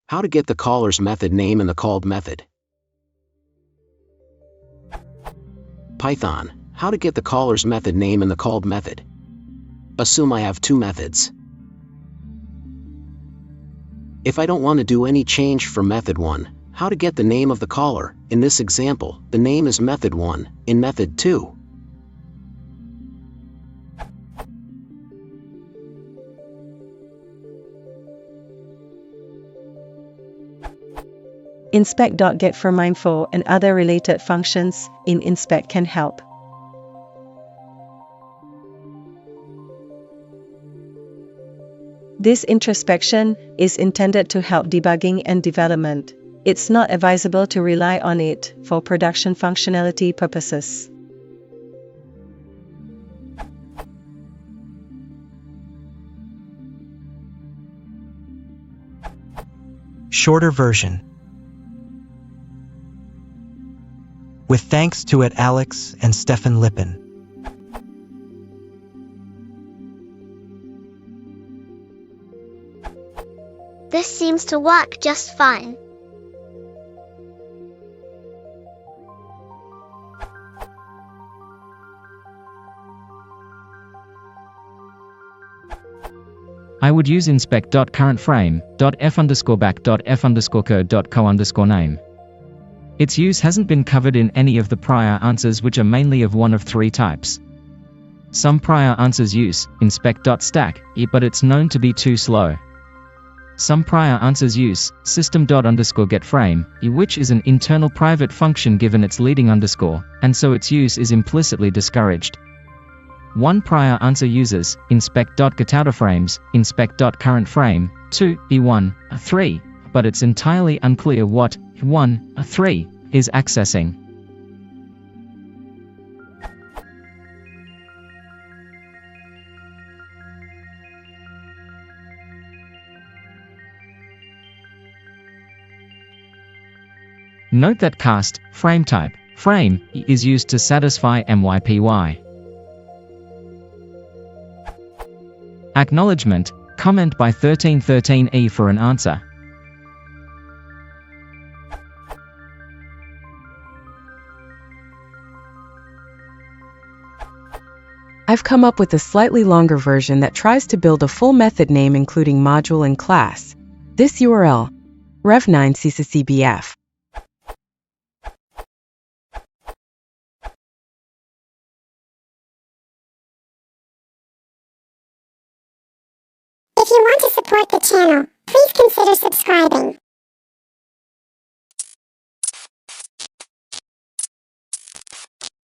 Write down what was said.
How to get the caller's method name in the called method. Python. How to get the caller's method name in the called method. Assume I have two methods. If I don't want to do any change for method 1, how to get the name of the caller? In this example, the name is method 1, in method 2. Inspect.getFromInfo and other related functions in Inspect can help. This introspection is intended to help debugging and development. It's not advisable to rely on it for production functionality purposes. Shorter version. With thanks to Alex and Stefan Lippin. This seems to work just fine. I would use inspect.currentFrame.f_back.f_code.co_name. Its use hasn't been covered in any of the prior answers, which are mainly of one of three types. Some prior answers use inspect.stack, but it's known to be too slow. Some prior answers use system._getFrame, which is an internal private function given its leading underscore, and so its use is implicitly discouraged. One prior answer uses inspect.getOuterFrames, inspect.currentFrame, 2, e1, 3, but it's entirely unclear what 1, 3 is accessing. Note that cast frame type frame is used to satisfy mypy. Acknowledgement comment by 1313e for an answer. I've come up with a slightly longer version that tries to build a full method name including module and class. This URL, rev9cccbf. If you want to support the channel, please consider subscribing.